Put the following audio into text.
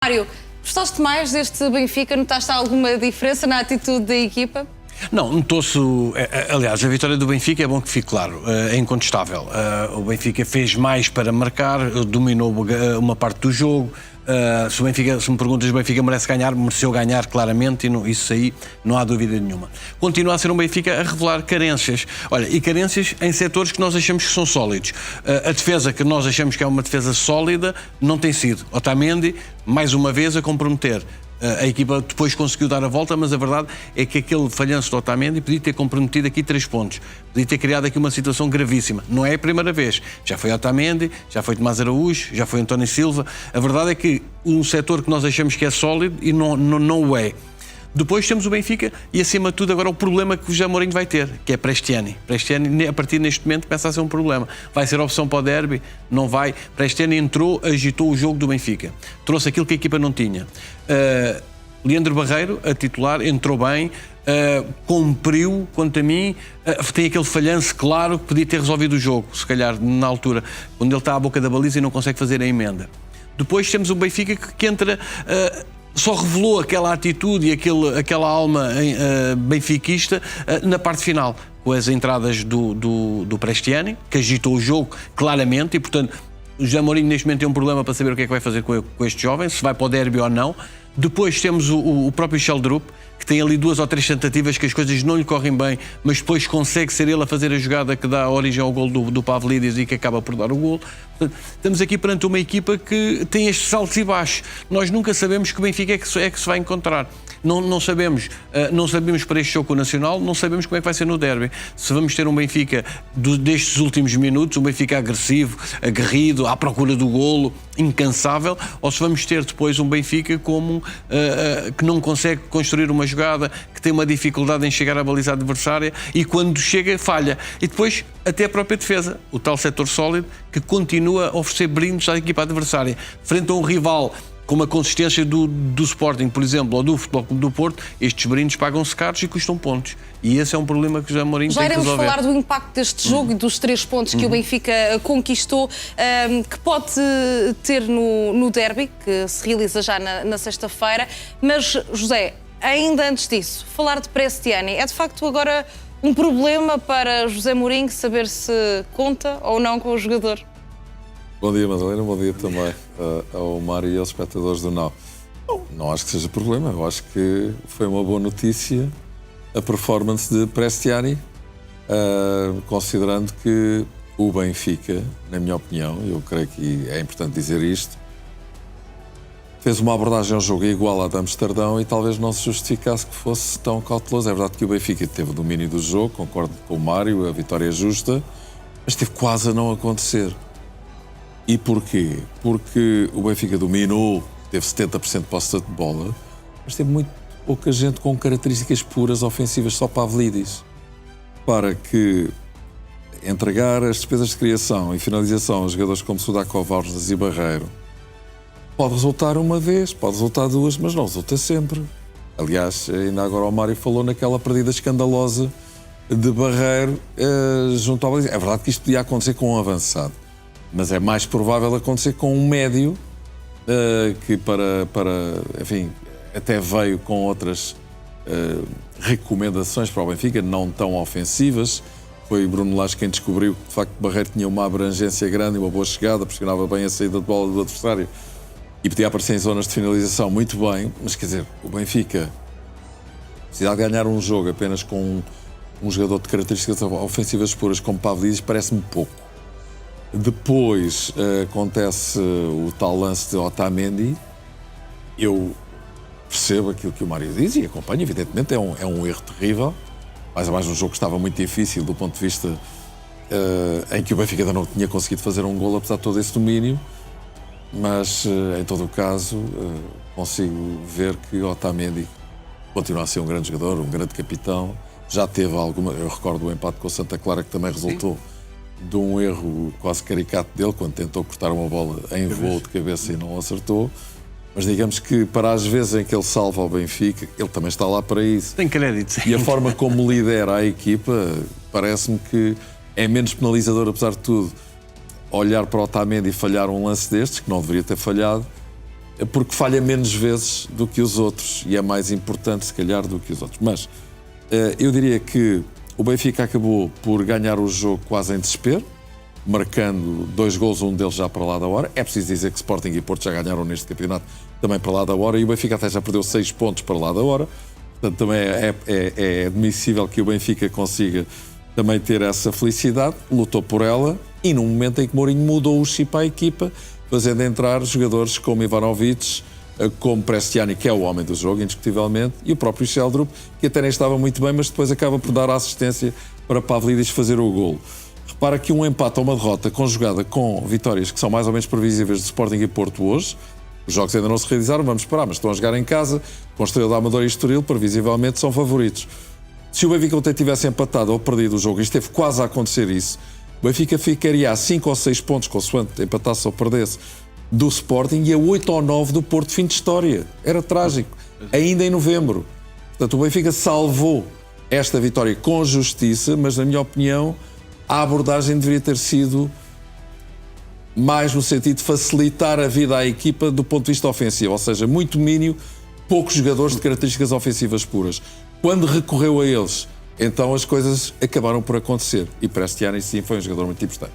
Mário, gostaste mais deste Benfica? Notaste alguma diferença na atitude da equipa? Não, notou-se. Aliás, a vitória do Benfica é bom que fique claro, é incontestável. O Benfica fez mais para marcar, dominou uma parte do jogo. Se me perguntas se o Benfica merece ganhar, mereceu ganhar claramente, e isso aí não há dúvida nenhuma. Continua a ser um Benfica a revelar carências. Olha, e carências em setores que nós achamos que são sólidos. A defesa, que nós achamos que é uma defesa sólida, não tem sido. Otamendi, mais uma vez, a comprometer. A equipa depois conseguiu dar a volta, mas a verdade é que aquele falhanço do Otamendi podia ter comprometido aqui 3 pontos. Podia ter criado aqui uma situação gravíssima. Não é a primeira vez. Já foi Otamendi, já foi Tomás Araújo, já foi António Silva. A verdade é que um setor que nós achamos que é sólido e não o é. Depois temos o Benfica e, acima de tudo, agora o problema que o José Mourinho vai ter, que é Prestiani. Prestiani, a partir deste momento, começa a ser um problema. Vai ser opção para o derby? Não vai. Prestiani entrou, agitou o jogo do Benfica. Trouxe aquilo que a equipa não tinha. Leandro Barreiro, a titular, entrou bem, cumpriu, quanto a mim, tem aquele falhanço claro que podia ter resolvido o jogo, se calhar, na altura, quando ele está à boca da baliza e não consegue fazer a emenda. Depois temos o Benfica que entra... só revelou aquela atitude e aquela alma benfiquista na parte final, com as entradas do Prestiani, que agitou o jogo claramente e, portanto, o José Mourinho neste momento tem um problema para saber o que é que vai fazer com este jovem, se vai para o derby ou não. Depois temos o próprio Sheldrup, que tem ali 2 ou 3 tentativas que as coisas não lhe correm bem, mas depois consegue ser ele a fazer a jogada que dá origem ao gol do Pavlidis e que acaba por dar o gol. Portanto, estamos aqui perante uma equipa que tem estes saltos e baixos. Nós nunca sabemos que Benfica é que se vai encontrar. Não sabemos para este jogo com o Nacional, não sabemos como é que vai ser no derby. Se vamos ter um Benfica destes últimos minutos, um Benfica agressivo, aguerrido, à procura do golo, incansável, ou se vamos ter depois um Benfica como que não consegue construir uma jogada, que tem uma dificuldade em chegar à baliza adversária e quando chega falha. E depois até a própria defesa, o tal setor sólido que continua a oferecer brindes à equipa adversária. Frente a um rival com a consistência do Sporting, por exemplo, ou do Futebol Clube do Porto, estes brindes pagam-se caros e custam pontos. E esse é um problema que o José Mourinho tem que resolver. Já iremos falar do impacto deste jogo e dos 3 pontos que o Benfica conquistou, que pode ter no derby, que se realiza já na sexta-feira. Mas, José, ainda antes disso, falar de Prestiani é de facto agora um problema para José Mourinho saber se conta ou não com o jogador? Bom dia, Madalena. Bom dia também ao Mário e aos espectadores do Now. Não acho que seja problema. Eu acho que foi uma boa notícia a performance de Prestiani, considerando que o Benfica, na minha opinião, eu creio que é importante dizer isto, fez uma abordagem ao jogo igual à de Amsterdão e talvez não se justificasse que fosse tão cauteloso. É verdade que o Benfica teve o domínio do jogo, concordo com o Mário, a vitória é justa, mas teve quase a não acontecer. E porquê? Porque o Benfica dominou, teve 70% de posse de bola, mas teve muito pouca gente com características puras ofensivas, só Pavlidis. Para que entregar as despesas de criação e finalização aos jogadores como Sudakov, Alves e Barreiro pode resultar uma vez, pode resultar 2, mas não resulta sempre. Aliás, ainda agora o Mário falou naquela perdida escandalosa de Barreiro junto ao baliza. É verdade que isto podia acontecer com um avançado, mas é mais provável acontecer com um médio que enfim, até veio com outras recomendações para o Benfica, não tão ofensivas. Foi Bruno Lage quem descobriu que, de facto, Barreiro tinha uma abrangência grande e uma boa chegada, pressionava bem a saída de bola do adversário e podia aparecer em zonas de finalização muito bem. Mas, quer dizer, o Benfica precisa de ganhar um jogo apenas com um jogador de características ofensivas puras como Pavlidis parece-me pouco. Depois acontece o tal lance de Otamendi. Eu percebo aquilo que o Mário diz e acompanho, evidentemente, é um erro terrível. Mais ou mais um jogo que estava muito difícil do ponto de vista em que o Benfica ainda não tinha conseguido fazer um golo, apesar de todo esse domínio. Mas, em todo o caso, consigo ver que Otamendi continua a ser um grande jogador, um grande capitão. Já teve alguma... Eu recordo o empate com o Santa Clara, que também resultou de um erro quase caricato dele, quando tentou cortar uma bola em voo de cabeça e não acertou. Mas digamos que para as vezes em que ele salva o Benfica, ele também está lá para isso. Tem crédito. E a forma como lidera a equipa, parece-me que é menos penalizador, apesar de tudo, olhar para o Otamendi e falhar um lance destes, que não deveria ter falhado, porque falha menos vezes do que os outros e é mais importante, se calhar, do que os outros. Mas eu diria que o Benfica acabou por ganhar o jogo quase em desespero, marcando 2 golos, um deles já para lá da hora. É preciso dizer que Sporting e Porto já ganharam neste campeonato também para lá da hora, e o Benfica até já perdeu 6 pontos para lá da hora. Portanto, também é admissível que o Benfica consiga também ter essa felicidade, lutou por ela, e num momento em que Mourinho mudou o chip à equipa, fazendo entrar jogadores como Ivanovic, como Prestiani, que é o homem do jogo, indiscutivelmente, e o próprio Sheldrup, que até nem estava muito bem, mas depois acaba por dar a assistência para Pavlidis fazer o golo. Repara que um empate ou uma derrota conjugada com vitórias que são mais ou menos previsíveis de Sporting e Porto hoje, os jogos ainda não se realizaram, vamos esperar, mas estão a jogar em casa, com a Estrela da Amadora e Estoril, previsivelmente são favoritos. Se o Benfica ontem tivesse empatado ou perdido o jogo, e esteve quase a acontecer isso, o Benfica ficaria a 5 ou 6 pontos, consoante empatasse ou perdesse, do Sporting, e a 8 ou 9 do Porto. Fim de história. Era trágico. Ainda em novembro. Portanto, o Benfica salvou esta vitória com justiça, mas, na minha opinião, a abordagem deveria ter sido mais no sentido de facilitar a vida à equipa do ponto de vista ofensivo, ou seja, muito domínio, poucos jogadores de características ofensivas puras. Quando recorreu a eles, então as coisas acabaram por acontecer. E Prestiani, sim, foi um jogador muito importante.